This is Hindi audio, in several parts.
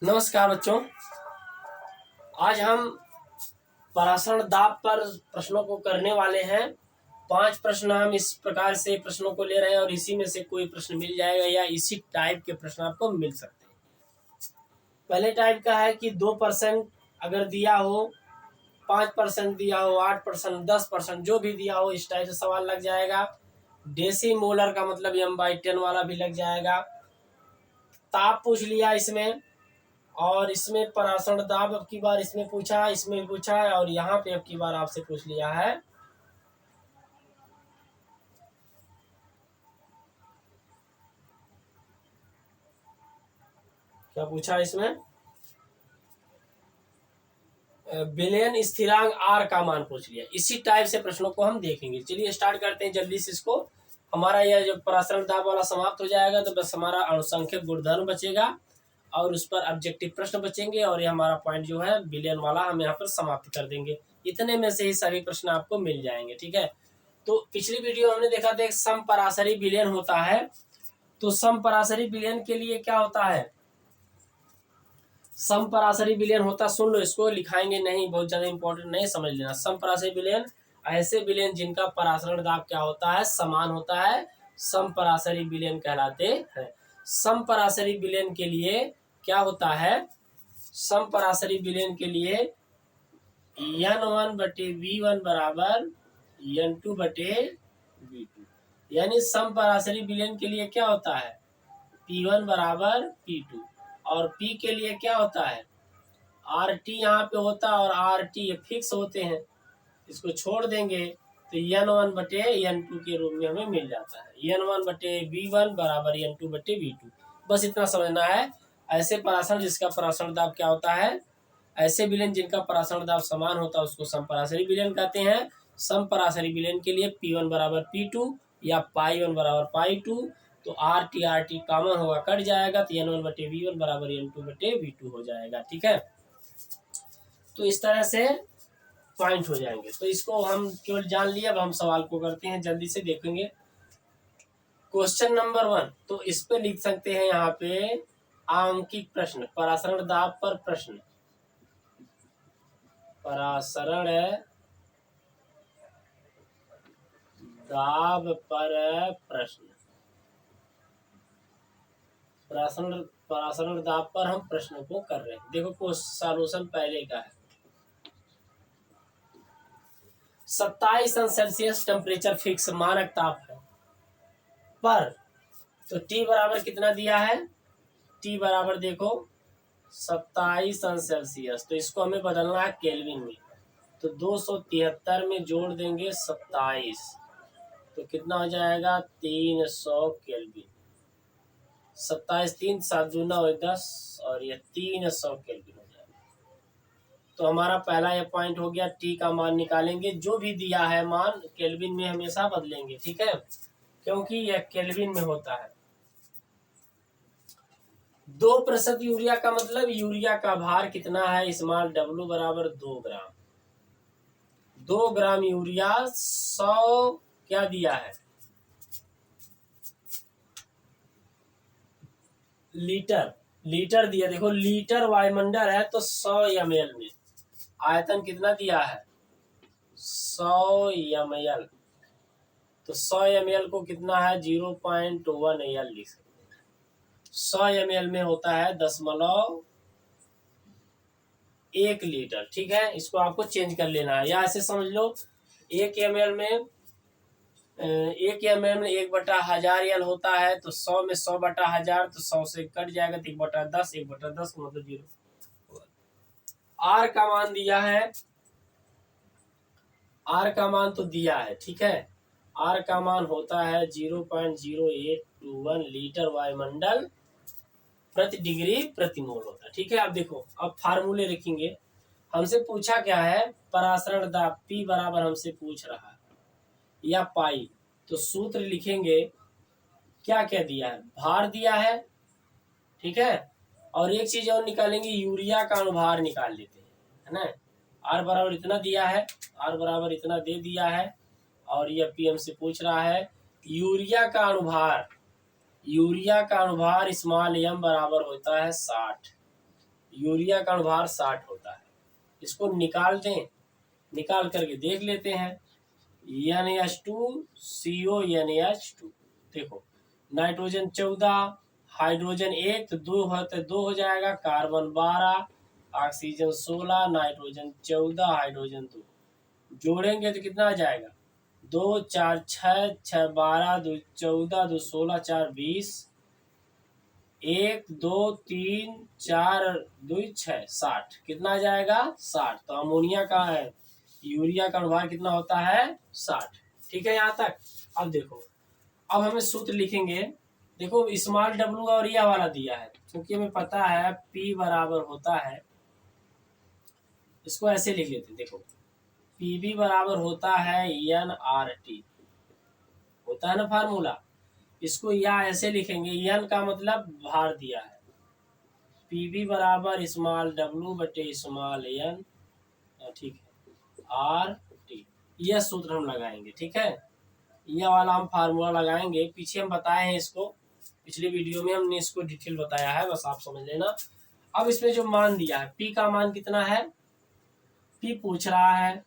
नमस्कार बच्चों। आज हम परासरण दाब पर प्रश्नों को करने वाले हैं। 5 प्रश्न हम इस प्रकार से प्रश्नों को ले रहे हैं और इसी में से कोई प्रश्न मिल जाएगा या इसी टाइप के प्रश्न आपको मिल सकते हैं। पहले टाइप का है कि 2% अगर दिया हो, 5% दिया हो, 8%, 10% जो भी दिया हो, इस टाइप से सवाल लग जाएगा। डेसीमोलर का मतलब m/10 वाला भी लग जाएगा। ताप पूछ लिया इसमें, और इसमें परासरण दाब अब की बार इसमें पूछा है, इसमें भी पूछा है, और यहाँ पे अब की बार आपसे पूछ लिया है क्या पूछा है इसमें, विलयन स्थिरांक आर का मान पूछ लिया। इसी टाइप से प्रश्नों को हम देखेंगे। चलिए स्टार्ट करते हैं जल्दी से इसको। हमारा यह जो परासरण दाब वाला समाप्त हो जाएगा तो बस हमारा अणुसंख्यक गुणधर्म बचेगा और उस पर ऑब्जेक्टिव प्रश्न बचेंगे, और ये हमारा पॉइंट जो है विलयन वाला हम यहाँ पर समाप्त कर देंगे। इतने में से ही सभी प्रश्न आपको मिल जाएंगे। ठीक है, तो पिछली वीडियो हमने देखा था एक समपराशरी विलयन होता है। तो समपराशरी विलयन के लिए क्या होता है, समपराशरी विलयन होता, सुन लो इसको, लिखाएंगे नहीं, बहुत ज्यादा इंपॉर्टेंट नहीं, समझ लेना। समपराशरी विलयन ऐसे विलयन जिनका परासरण दाब क्या होता है, समान होता है, समपराशरी विलयन कहलाते हैं। समपराशरी विलयन के लिए क्या होता है, समपराशरी विलयन के लिए n1/v1 बराबर n2/v2, यानी समपराशरी विलयन के लिए क्या होता है, P1 बराबर P2, और P के लिए क्या होता है, RT यहाँ पे होता है, और RT ये फिक्स होते हैं, इसको छोड़ देंगे तो n1/n2 के रूप में हमें मिल जाता है। n1/v1 बराबर n2/v2, बस इतना समझना है। ऐसे परासरण जिसका परासरण दाब क्या होता है, ऐसे विलयन जिनका परासरण दाब समान होता है उसको समपराशरी विलयन कहते हैं। समपराशरी विलयन के लिए P1 बराबर P2 या पाई1 बराबर पाई2, तो RT कॉमन होगा, कट जाएगा, तो n1/v1 बराबर n2/v2 हो जाएगा। ठीक है, तो इस तरह से पॉइंट हो जाएंगे। तो इसको हम केवल जान लिए, अब हम सवाल को करते हैं, जल्दी से देखेंगे। क्वेश्चन नंबर 1, तो इस पे लिख सकते हैं यहाँ पे आंकिक प्रश्न, परासरण दाब पर प्रश्न, परासरण दाब पर प्रश्न, परासरण दाब पर हम प्रश्न को कर रहे हैं। देखो को सॉल्यूशन पहले का है। 27°C टेम्परेचर फिक्स मानक ताप है पर, तो T बराबर कितना दिया है, T बराबर देखो 27°C, तो इसको हमें बदलना है केल्विन में, तो 273 में जोड़ देंगे 27, तो कितना हो जाएगा 300 केल्विन। 27 3 7 दूना 10, और ये 300 केल्विन हो जाएगा। तो हमारा पहला ये पॉइंट हो गया। टी का मान निकालेंगे, जो भी दिया है मान केल्विन में हमेशा बदलेंगे, ठीक है, क्योंकि यह केल्विन में होता है। 2% यूरिया का मतलब यूरिया का भार कितना है, स्मॉल W बराबर 2 ग्राम। 2 ग्राम यूरिया 100 क्या दिया है, लीटर दिया। देखो लीटर वायुमंडल है तो 100 ml में आयतन कितना दिया है, 100 ml, तो 100 ml को कितना है 0.1 L लिख सकते हैं। 100 ml में होता है 0.1 लीटर। ठीक है, इसको आपको चेंज कर लेना है, या ऐसे समझ लो 1 ml में 1/1000 L होता है, तो 100 में 100/1000, तो 100 से कट जाएगा तो 1/10, 1/10 मतलब 0। आर का मान दिया है, आर का मान तो दिया है, ठीक है, आर का मान होता है 0.0821 लीटर वायुमंडल प्रति डिग्री प्रति मोल होता है। ठीक है, अब देखो, अब फार्मूले लिखेंगे। हमसे पूछा क्या है, परासरण दाब P बराबर हमसे पूछ रहा है, या पाई, तो सूत्र लिखेंगे। क्या क्या दिया है, भार दिया है, ठीक है, और एक चीज और निकालेंगे, यूरिया का अनुभार निकाल लेते हैं, है ना। आर बराबर इतना दिया है, आर बराबर इतना दे दिया है, और यह पी हमसे पूछ रहा है यूरिया का अनुभार, यूरिया का अनुभार स्मॉल m बराबर होता है 60, यूरिया का अणुभार 60 होता है। इसको निकाल दें, निकाल करके देख लेते हैं। NH2CO NH2, देखो नाइट्रोजन 14, हाइड्रोजन 1 तो 2 है तो 2 हो जाएगा, कार्बन 12, ऑक्सीजन 16, नाइट्रोजन 14, हाइड्रोजन 2, जोड़ेंगे तो कितना आ जाएगा, 2 4 6 6 12, 2 14, 2 16, 4 20, 1 2 3 4 2 6 60, कितना आ जाएगा 60। तो अमोनिया का है, यूरिया का अणुभार कितना होता है 60। ठीक है यहाँ तक। अब देखो, अब हमें सूत्र लिखेंगे। देखो स्मॉल डब्लू और यह वाला दिया है, क्योंकि हमें पता है P बराबर होता है, इसको ऐसे लिख लेते हैं। देखो PV बराबर होता है NRT, होता है ना फार्मूला। इसको या ऐसे लिखेंगे, N का मतलब भार दिया है, PV बराबर स्मॉल डब्लू बटे स्मॉल n, ठीक है, RT, यह सूत्र हम लगाएंगे। ठीक है, यह वाला हम फार्मूला लगाएंगे, पीछे हम बताए हैं इसको, पिछले वीडियो में हमने इसको डिटेल बताया है, बस आप समझ लेना। अब इसमें जो मान दिया है, P का मान कितना है, P पूछ रहा है,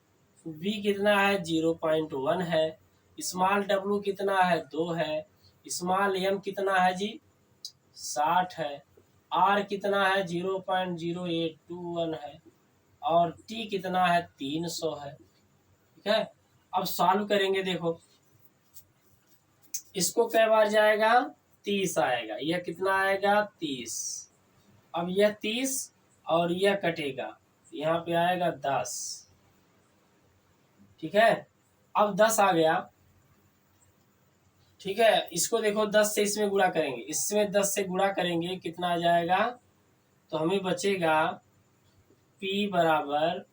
V कितना है 0.1 है, स्मॉल W कितना है 2 है, स्मॉल m कितना है जी 60 है, R कितना है 0.0821 है, और T कितना है 300 है। ठीक है, अब सॉल्व करेंगे। देखो इसको कै बार जाएगा, 30 आएगा, यह कितना आएगा 30। अब यह 30 और यह कटेगा, यहाँ पे आएगा 10। ठीक है, अब 10 आ गया। ठीक है, इसको देखो 10 से इसमें गुणा करेंगे, इसमें 10 से गुणा करेंगे, कितना आ जाएगा, तो हमें बचेगा P बराबर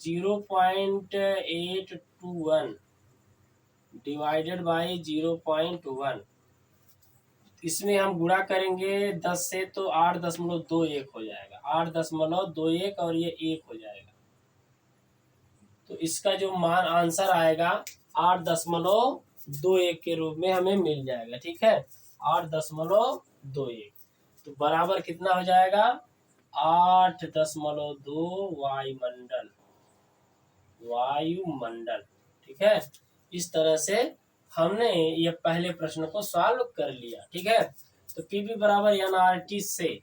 0.821 डिवाइडेड बाई 0.1। इसमें हम गुणा करेंगे 10 से तो 8.21 हो जाएगा, 8.21, और ये 1 हो जाएगा। तो इसका जो मान आंसर आएगा 8.21 के रूप में हमें मिल जाएगा। ठीक है, 8.21, तो बराबर कितना हो जाएगा 8.2 वायुमंडल, वायुमंडल। ठीक है, इस तरह से हमने ये पहले प्रश्न को सॉल्व कर लिया। ठीक है, तो Pv बराबर NRT से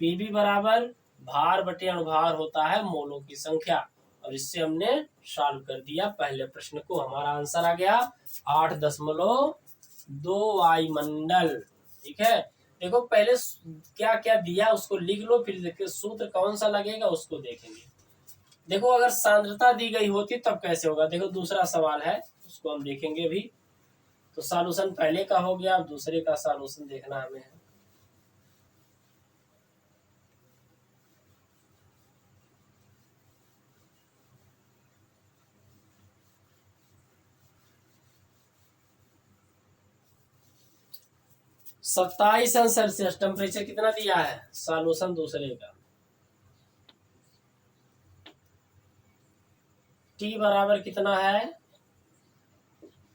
Pv बराबर भार बटे अणुभार होता है मोलों की संख्या, और इससे हमने सॉल्व कर दिया पहले प्रश्न को। हमारा आंसर आ गया 8.2 वायुमंडल। ठीक है, देखो पहले क्या क्या दिया उसको लिख लो, फिर देखिए सूत्र कौन सा लगेगा उसको देखेंगे। देखो अगर सांद्रता दी गई होती तब कैसे होगा, देखो दूसरा सवाल है उसको हम देखेंगे अभी। तो सॉल्यूशन पहले का हो गया, अब दूसरे का सॉल्यूशन देखना हमें है। $27 टेम्परेचर कितना दिया है, सॉल्यूशन दूसरे का। T बराबर कितना है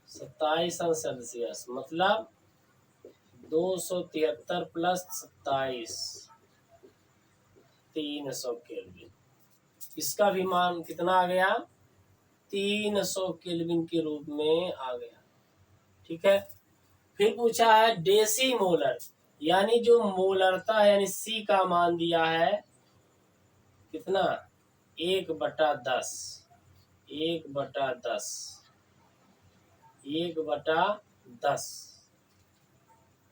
27 मतलब 273 प्लस 27, 300 केल्विन। इसका भी मान कितना आ गया 300 केल्विन के रूप में आ गया। ठीक है, फिर पूछा है डेसी मोलर, यानी जो मोलरता यानी C का मान दिया है कितना 1/10, 1/10, 1/10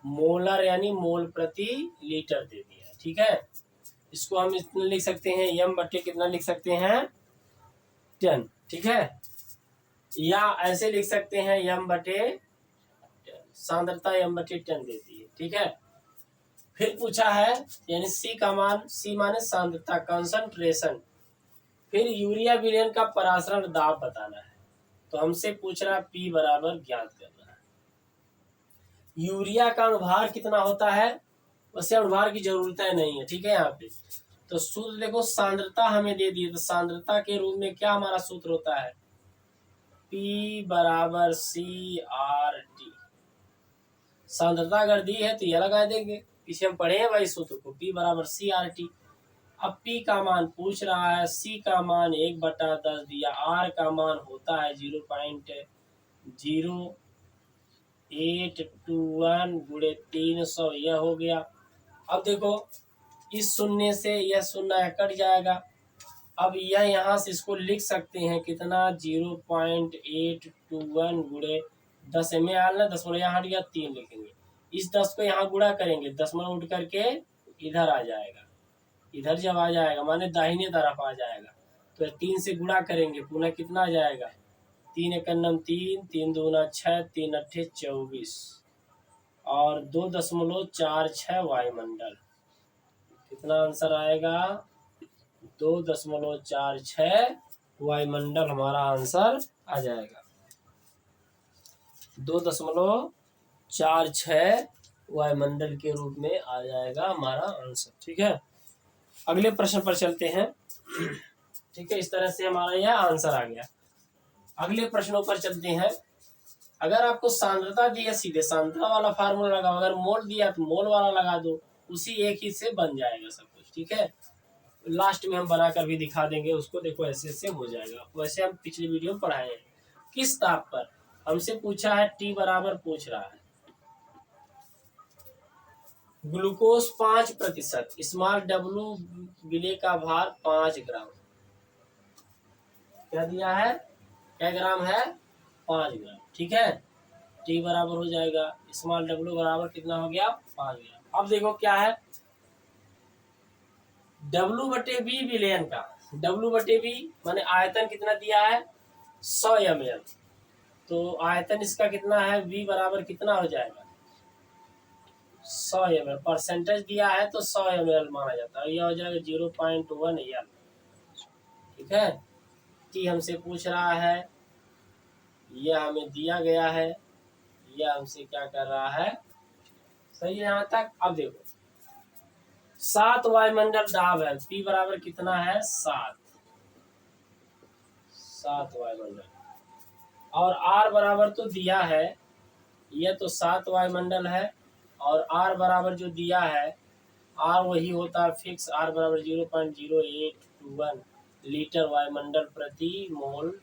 मोलर यानी मोल प्रति लीटर दे दिया। ठीक है, इसको हम इतना लिख सकते हैं m बटे कितना लिख सकते हैं 10। ठीक है, या ऐसे लिख सकते हैं m बटे 10, सांद्रता m बटे 10 देती है। ठीक है, फिर पूछा है यानी C का मान, C माने सांद्रता कंसंट्रेशन, फिर यूरिया विलयन का परासरण दाब बताना है। तो हमसे पूछ रहा P बराबर ज्ञात करना है। यूरिया का अणुभार कितना होता है, वैसे अणुभार की जरूरत नहीं है। ठीक है, यहाँ पे तो सूत्र देखो, सांद्रता हमें दे दी है, तो सांद्रता के रूप में क्या हमारा सूत्र होता है P बराबर CRT। सांद्रता अगर दी है तो यह लगा देंगे पीछे हम पढ़े हैं भाई सूत्र को, P बराबर CRT। अब P का मान पूछ रहा है, C का मान 1/10 दिया, R का मान होता है 0.0821 गुणे 300, यह हो गया। अब देखो इस शून्य से यह शून्य कट जाएगा। अब यह यहाँ से इसको लिख सकते हैं कितना, 0.821 गुणे 10 में आना, 10 यहाँ हट गया, 3 लिखेंगे। इस 10 को यहाँ गुणा करेंगे, 10 उठ करके इधर आ जाएगा। इधर जब आ जाएगा माने दाहिने तरफ आ जाएगा, तो 3 से गुणा करेंगे, पुनः कितना आ जाएगा, 3 एकन्नम 3, 3 दूना 6, 3 अट्ठे 24 और 2.46 वायुमंडल। कितना आंसर आएगा, 2.46 वायुमंडल हमारा आंसर आ जाएगा। 2.46 वायुमंडल के रूप में आ जाएगा हमारा आंसर। ठीक है, अगले प्रश्न पर चलते हैं। ठीक है, इस तरह से हमारा यह आंसर आ गया। अगले प्रश्नों पर चलते हैं। अगर आपको सांद्रता दी है, सीधे सांद्रता वाला फार्मूला लगाओ, अगर मोल दिया तो मोल वाला लगा दो, उसी एक ही से बन जाएगा सब कुछ। ठीक है, लास्ट में हम बनाकर भी दिखा देंगे उसको, देखो ऐसे ऐसे हो जाएगा। वैसे हम पिछली वीडियो में पढ़ाए हैं। किस ताप पर, हमसे पूछा है T बराबर पूछ रहा है ग्लूकोज 5%, स्मॉल W विलेय का भार 5 ग्राम। क्या दिया है, क्या ग्राम है, 5 ग्राम। ठीक है, T बराबर हो जाएगा स्मॉल W बराबर कितना हो गया, 5 ग्राम। अब देखो क्या है, W/V विलयन का, W/V माने आयतन कितना दिया है, 100 ml। तो आयतन इसका कितना है, V बराबर कितना हो जाएगा, 100 ml। परसेंटेज दिया है तो 100 ml माना जाता है, यह हो जाएगा 0.1 L। ठीक है, T हमसे पूछ रहा है, यह हमें दिया गया है, यह हमसे क्या कर रहा है, सही है यहाँ तक। अब देखो 7 वायुमंडल दाब है, P बराबर कितना है, 7 वायुमंडल, और R बराबर तो दिया है, यह तो 7 वायुमंडल है, और R बराबर जो दिया है, R वही होता है फिक्स, R बराबर 0.0821 लीटर वायुमंडल प्रति मोल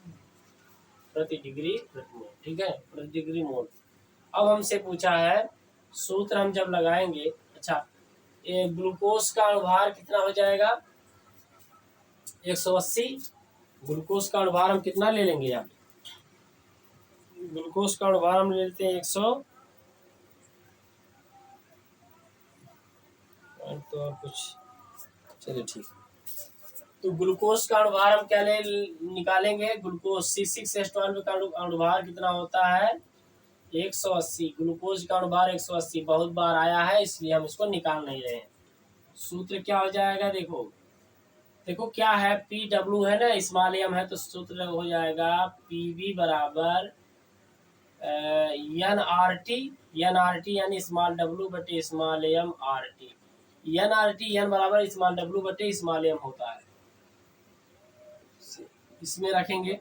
प्रति डिग्री प्रति मोल। ठीक है, प्रति डिग्री मोल। अब हमसे पूछा है, सूत्र हम जब लगाएंगे, अच्छा ये ग्लूकोज का अनुभार कितना हो जाएगा, 180। ग्लूकोज का अनुभार हम कितना ले लेंगे, यहाँ ग्लूकोज का अनुभार हम ले लेते हैं 100, तो और कुछ, चलिए ठीक। तो ग्लूकोज का अनुभार हम क्या ले निकालेंगे, ग्लूकोज C6H12 का अनुभार कितना होता है, 180। ग्लूकोज का अनुभार 180 बहुत बार आया है, इसलिए हम इसको निकाल नहीं रहे हैं। सूत्र क्या हो जाएगा, देखो देखो क्या है, PW है ना, स्मॉल m है, तो सूत्र हो जाएगा PV बराबर NRT यानी स्मॉल W बटे small m RT। NRT n बराबर स्मॉल W बटे स्मॉल m होता है। इसमें रखेंगे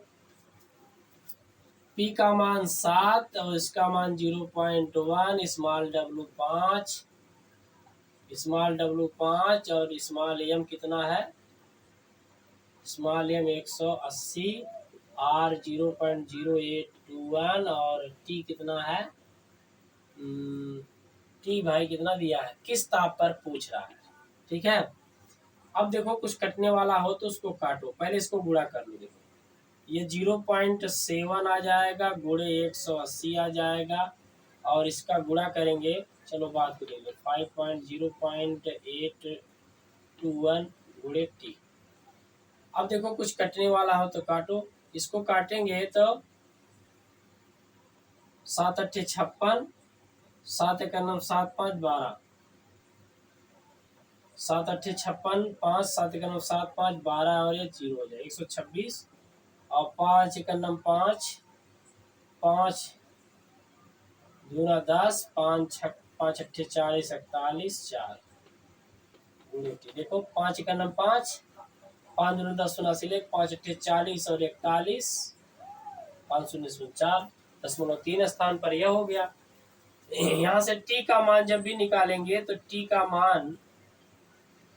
P का मान 7 और इसका मान 0.1, स्मॉल W 5, स्मॉल W 5 और स्मॉल m कितना है, स्मॉल m 180, R 0.0821 और T कितना है, T भाई कितना दिया है, किस ताप पर पूछ रहा है। ठीक है, अब देखो कुछ कटने वाला हो तो उसको काटो, पहले इसको गुणा कर लो। देखो ये 0.7 आ जाएगा, गुणे 180 आ जाएगा, और इसका गुणा करेंगे, चलो बात करेंगे 0.821 गुणे T। अब देखो कुछ कटने वाला हो तो काटो, इसको काटेंगे तो 7 अट्ठे 56, 7 एकन्नम 7 5 12, 7 अट्ठे 56, 5 7 एकन्नम 7 5 12 और ये 0 हो जाए 126, और 5 एकन्नम 5, 5 दूना 10, 5 अट्ठे 40 41 4 गुणे T। देखो 5 एकन्नम 5, 5 दूना 10 89, 5 अट्ठे 40 और 41, 5 शून्य 4, 0.3 स्थान पर यह हो गया। यहाँ से टी का मान जब भी निकालेंगे तो टी का मान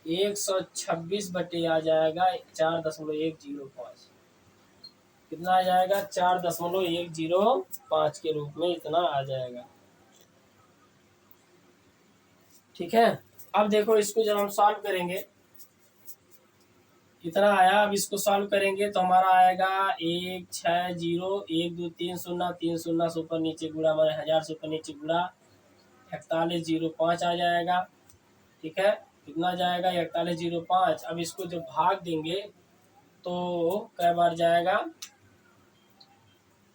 126 आ जाएगा 4.105। कितना आ जाएगा? 4.105 के रूप में इतना आ जाएगा। ठीक है। अब देखो इसको जब हम सॉल्व करेंगे कितना आया। अब इसको सॉल्व करेंगे तो हमारा आएगा 160 1 2 3 0 3 0 से ऊपर नीचे गुणा हमारे 1000 से ऊपर नीचे गुणा 4105 आ जाएगा। ठीक है। कितना जाएगा? 4105। अब इसको जब भाग देंगे तो कै बार जाएगा?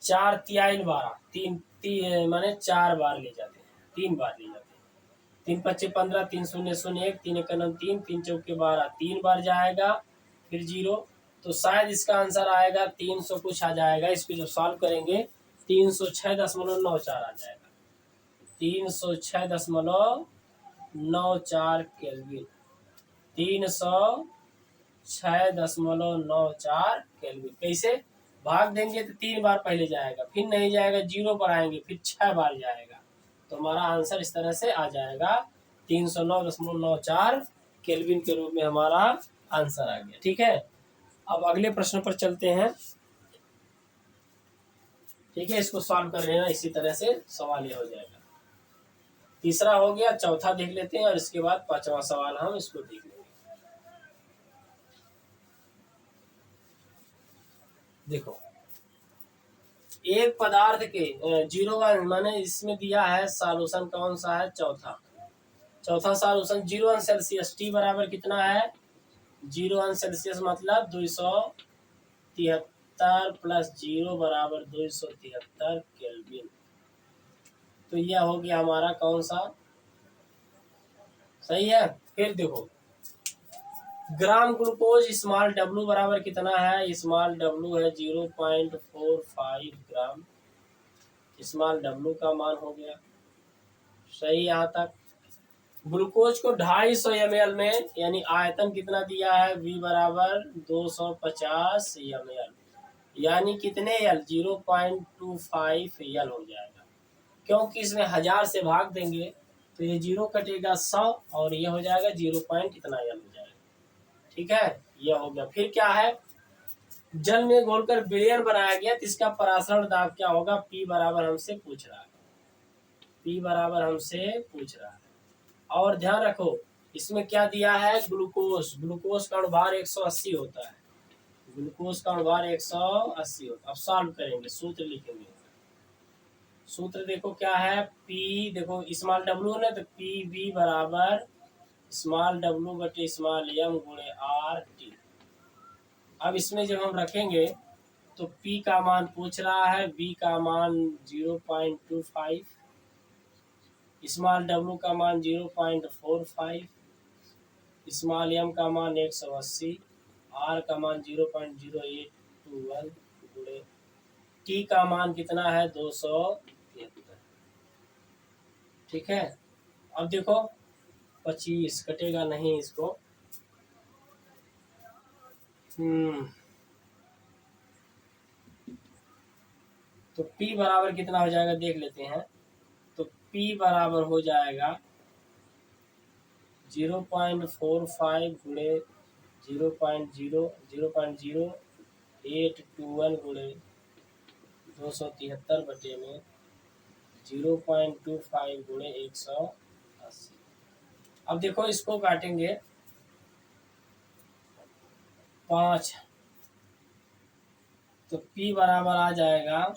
4 तिहाई 12 तीन माने 4 बार ले जाते हैं, 3 बार ले जाते हैं। 3 पच्चे 15 3 शून्य 0 1 3 1 3 3 चौके 12 3 बार जाएगा फिर 0। तो शायद इसका आंसर आएगा 300 कुछ आ जाएगा। इसको जब सॉल्व करेंगे 306.94 आ जाएगा। 306.94 केल्विन। 306.94 केल्विन। कैसे भाग देंगे तो 3 बार पहले जाएगा, फिर नहीं जाएगा, 0 पर आएंगे, फिर 6 बार जाएगा। तो हमारा आंसर इस तरह से आ जाएगा 309.94 केल्विन के रूप में हमारा आंसर आ गया। ठीक है। अब अगले प्रश्न पर चलते हैं। ठीक है। इसको सॉल्व कर लेना, इसी तरह से सवाल ये हो जाएगा। तीसरा हो गया, चौथा देख लेते हैं और इसके बाद 5वां सवाल हम इसको देख लेंगे। देखो एक पदार्थ के 0 माने इसमें दिया है सॉल्यूशन कौन सा है? चौथा सॉल्यूशन 0 सेल्सियस। टी बराबर कितना है? 0 सेल्सियस मतलब 273 प्लस 0 बराबर 273 केल्विन। तो यह हो गया हमारा कौन सा? सही है। फिर देखो ग्राम ग्लूकोज स्मॉल डब्लू बराबर कितना है? स्मॉल डब्लू है 0.45 ग्राम। स्मॉल डब्लू का मान हो गया सही। यहाँ तक ग्लूकोज को 250 ml में, यानी आयतन कितना दिया है? V बराबर 250 ml, यानी कितने एल? 0.25 एल हो जाएगा। क्योंकि इसमें 1000 से भाग देंगे तो ये 0 कटेगा 100 और ये हो जाएगा 0 पॉइंट इतना एल हो जाएगा। ठीक है। ये हो गया। फिर क्या है? जल में घोलकर विलयन बनाया गया तो इसका परासरण दाब क्या होगा? P बराबर हमसे पूछ रहा है। P बराबर हमसे पूछ रहा है। और ध्यान रखो इसमें क्या दिया है? ग्लूकोज। ग्लूकोज का अणुभार 180 होता है। ग्लूकोज का अणुभार 180 होता है। अब सॉल्व करेंगे, सूत्र लिखेंगे। सूत्र देखो क्या है? P देखो स्मॉल डब्लू ने तो PV बराबर स्मॉल डब्लू बटे स्मॉल m गुणे RT। अब इसमें जब हम रखेंगे तो P का मान पूछ रहा है, V का मान 0.25, स्मॉल डब्लू का मान 0.45, स्मॉल m का मान 180, R का मान 0.0821 गुणे T का मान कितना है? 273। ठीक है। अब देखो 25 कटेगा नहीं इसको। तो P बराबर कितना हो जाएगा देख लेते हैं। तो P बराबर हो जाएगा 0.45 गुणे 0.0821 गुणे 273 बटे में 0.25 गुणे 180। अब देखो इसको काटेंगे 5 तो P बराबर आ जाएगा,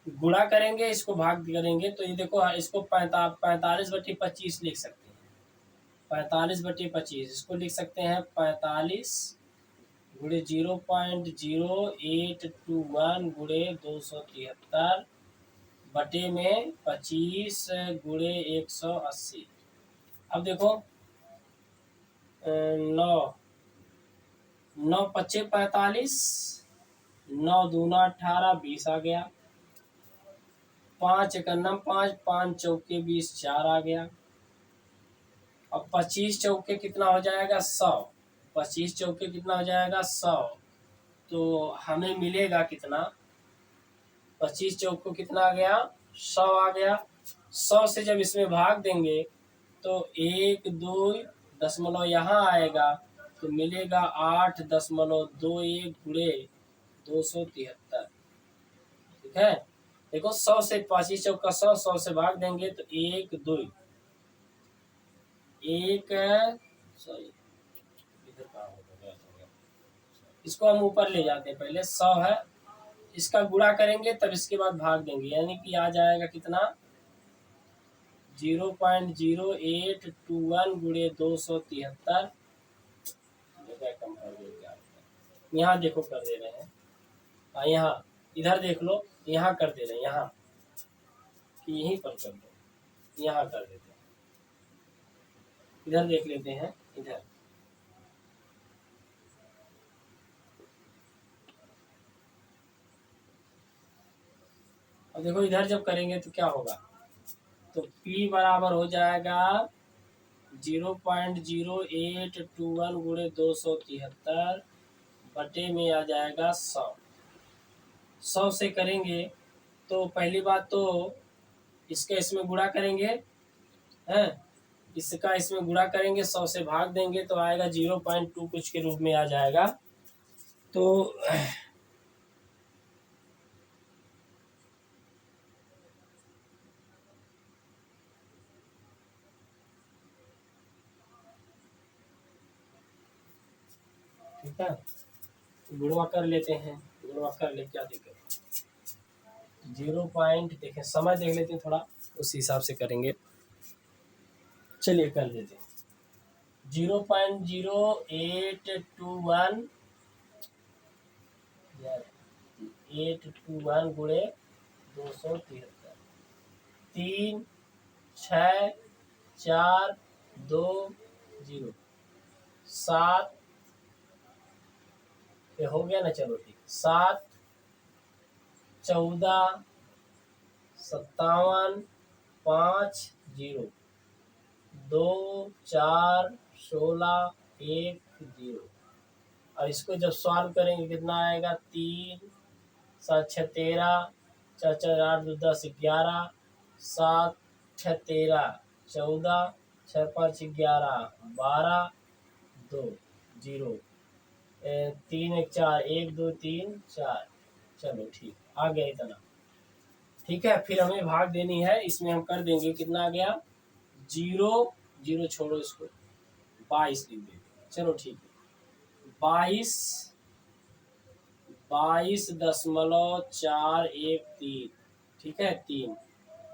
गुणा करेंगे इसको भाग करेंगे तो ये देखो इसको 45/25 लिख सकते हैं। 45/25 इसको लिख सकते हैं 45 गुणे 0.0821 गुणे 273 बटे में 25 गुणे 180। अब देखो 9 पच्चे 45, 9 दूना 18, 20 आ गया। 5 एकन्नम 5, 5 चौके 20, 4 आ गया। अब 25 चौके कितना हो जाएगा? 100। 25 चौके कितना हो जाएगा? 100। तो हमें मिलेगा कितना? 25 चौक को कितना आ गया? 100 आ गया। 100 से जब इसमें भाग देंगे तो 1.2 यहाँ आएगा तो मिलेगा 8.21 गुणे 273। ठीक है, देखो 100 से 5 चौका 100, 100 से भाग देंगे तो 1 2 1 सॉरी इधर कहाँ होगा, इसको हम ऊपर ले जाते हैं। पहले 100 है, इसका गुणा करेंगे तब इसके बाद भाग देंगे, यानी कि आ जाएगा कितना 0.0821 गुणे 273। कम कर देंगे, यहाँ देखो कर दे रहे हैं, यहाँ इधर देख लो, यहाँ कर दे रहे हैं, यहाँ कि यहीं पर कर दो, यहाँ कर देते हैं, इधर देख लेते हैं इधर। अब देखो इधर जब करेंगे तो क्या होगा, तो P बराबर हो जाएगा 0.0821 गुणे 273 बटे में आ जाएगा 100। 100 से करेंगे तो पहली बात तो इसका इसमें गुणा करेंगे, हैं, इसका इसमें गुणा करेंगे, 100 से भाग देंगे तो आएगा 0.2 कुछ के रूप में आ जाएगा। तो ठीक है, गुणवा कर लेते हैं, गुणवा कर ले, क्या दिक्कत, 0 पॉइंट देखें, समय देख लेते हैं थोड़ा, उस हिसाब से करेंगे। चलिए कर देते हैं 0.0821 821 गुणे 273, 3 6 4 2 0 7 पे हो गया ना, चलो ठीक, 7 14 57 5 0 2 4 16 1 0। और इसको जब सॉल्व करेंगे कितना आएगा, 3 7 6 13 4 4 8 2 10 11 7 6 13 14 6 5 11 12 2 0 3 1 4 1 2 3 4। चलो ठीक, आ गया इतना। ठीक है, फिर हमें भाग देनी है, इसमें हम कर देंगे, कितना आ गया 0 0 छोड़ो इसको, 22 लिख देंगे। चलो ठीक है, 22.413, ठीक है, 3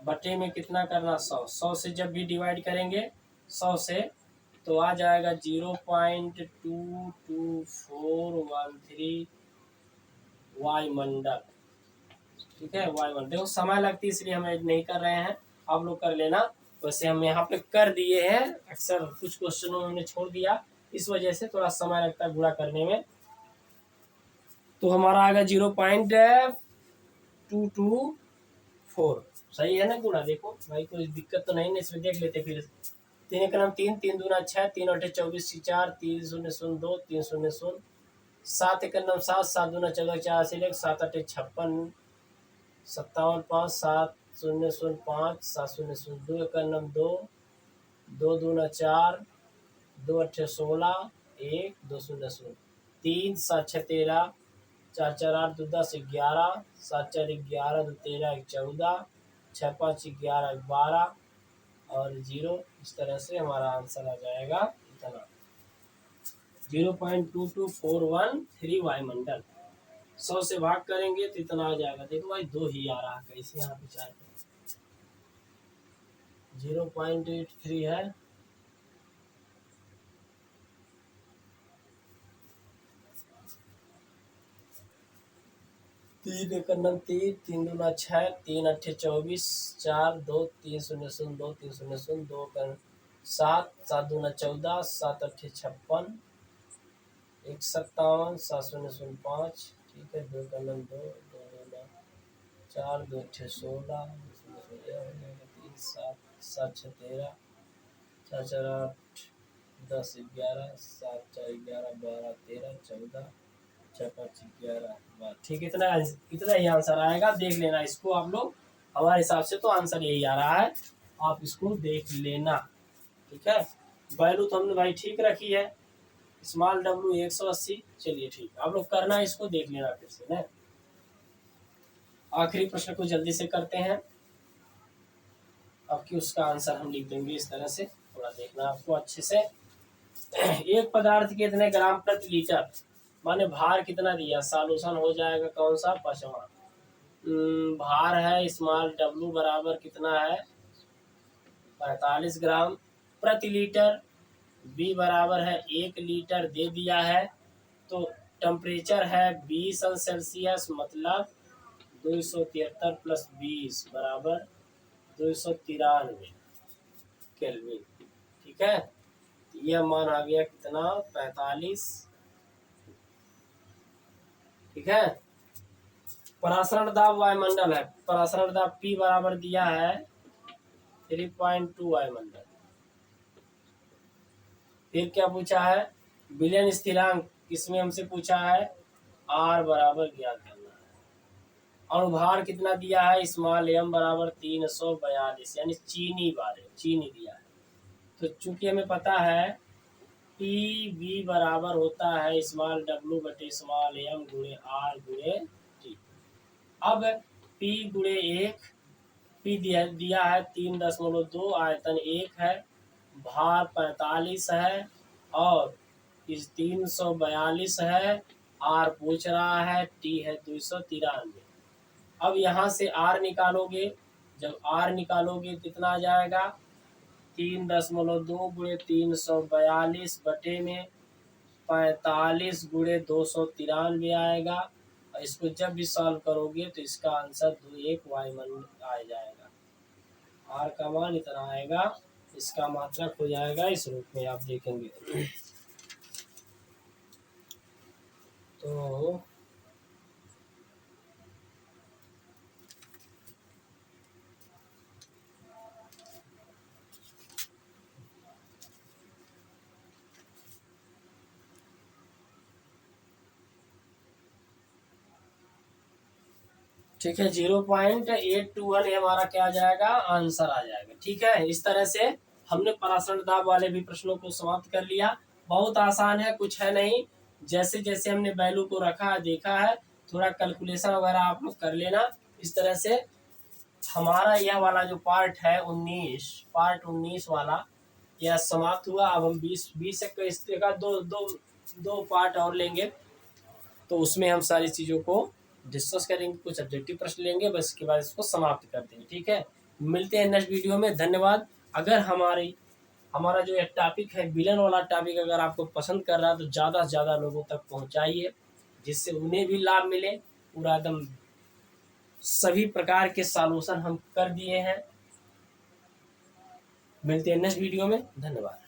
बटे में कितना करना 100। 100 से जब भी डिवाइड करेंगे 100 से तो आ जाएगा 0.22413 वायुमंडल। ठीक है, वायुमंडल। देखो समय लगती है इसलिए हम नहीं कर रहे हैं, आप लोग कर लेना। वैसे हम यहाँ पे कर दिए हैं, अक्सर कुछ क्वेश्चनों में हमने छोड़ दिया, इस वजह से थोड़ा समय लगता है गुणा करने में। तो हमारा आएगा 0.224, सही है ना गुणा, देखो भाई कोई दिक्कत तो नहीं ना, इसमें देख लेते फिर। 3 एक नाम 3 3 दूना 6 3 8 24 4 3 0 0 2 3 0 0 7 एक नाम 7 7 दूना 14 4 से 7 8 56 57 5 7 0 0 5 7 0 0 2 एक नाम 2 2 दूना 4 2 8 16 1 2 0 0 3 7 6 13 4 4 8 2 10 11 7 4 11 2 13 14 6 5 11 12 और 0। इस तरह से हमारा आंसर आ जाएगा इतना 0.22413 वायुमंडल। 100 से भाग करेंगे तो इतना आ जाएगा। देखो भाई 2 ही आ रहा है, कैसे यहाँ पे 4 0.83 है। तीन एक नम 3 3 दूना 6 3 8 24 4 2 3 0 0 2 3 0 0 2 कर 7 7 दूना 14 7 8 56 1 57 7 0 0 5। ठीक है, 2 का नम 2 2 दूना 4 2 8 16 3 7 7 6 13 4 4 8 10 11 7 4 11 12 13 14 6 5 11 12। ठीक, इतना इतना ही आंसर आएगा, देख लेना इसको आप लोग, हमारे हिसाब से तो आंसर यही आ रहा है, आप इसको देख लेना। ठीक है, वैल्यू तो हमने भाई ठीक रखी है, स्मॉल w 180। चलिए ठीक, आप लोग करना, इसको देख लेना फिर से ना। आखिरी प्रश्न को जल्दी से करते हैं, अब कि उसका आंसर हम लिख देंगे इस तरह से, थोड़ा देखना आपको अच्छे से। एक पदार्थ के कितने ग्राम प्रति लीटर, माने भार कितना दिया, सॉल्यूशन हो जाएगा कौन सा, पांचवा। भार है स्मॉल w बराबर कितना है, 45 ग्राम प्रति लीटर। b बराबर है 1 लीटर दे दिया है। तो टेम्परेचर है 20 अंश सेल्सियस, मतलब 273 प्लस 20 बराबर 293 केल्विन। ठीक है, यह मान आ गया कितना, 45। ठीक है, परासरण दाब वायुमंडल है, परासरण दाब P बराबर दिया है 3.2 वायुमंडल। फिर क्या पूछा है, विलयन स्थिरांक, इसमें हमसे पूछा है R बराबर ज्ञात करना है। अणुभार कितना दिया है, स्मॉल m बराबर 342, यानी चीनी बारे चीनी दिया है। तो चूंकि हमें पता है पी बी बराबर होता है स्मॉल w बटे स्मॉल m गुणे R गुणे T। अब P गुणे 1, P दिया है 3.2, आयतन 1 है, भार 45 है और इस 342 है, R पूछ रहा है, T है 293। अब यहाँ से R निकालोगे, जब R निकालोगे कितना आ जाएगा, 3.2 गुणे 342 बटे में 45 गुणे 293 आएगा। और इसको जब भी सॉल्व करोगे तो इसका आंसर 1 वायुमंडल आ जाएगा। R का मान इतना आएगा, इसका मात्रक हो जाएगा इस रूप में, आप देखेंगे तो ठीक है, 0.821 हमारा क्या आ जाएगा, आंसर आ जाएगा। ठीक है, इस तरह से हमने परासरण दाब वाले भी प्रश्नों को समाप्त कर लिया। बहुत आसान है, कुछ है नहीं, जैसे जैसे हमने वैल्यू को रखा है, देखा है, थोड़ा कैलकुलेशन वगैरह आप लोग कर लेना। इस तरह से हमारा यह वाला जो पार्ट है 19 वाला यह समाप्त हुआ। अब हम 20 से इस तरह दो पार्ट और लेंगे, तो उसमें हम सारी चीज़ों को डिस्कस करेंगे, कुछ ऑब्जेक्टिव प्रश्न लेंगे, बस इसके बाद इसको समाप्त कर देंगे। ठीक है, मिलते हैं नेक्स्ट वीडियो में, धन्यवाद। अगर हमारा जो एक टॉपिक है विलन वाला टॉपिक, अगर आपको पसंद कर रहा है तो ज़्यादा से ज़्यादा लोगों तक पहुंचाइए, जिससे उन्हें भी लाभ मिले। पूरा एकदम सभी प्रकार के सॉल्यूशन हम कर दिए हैं। मिलते हैं नेक्स्ट वीडियो में, धन्यवाद।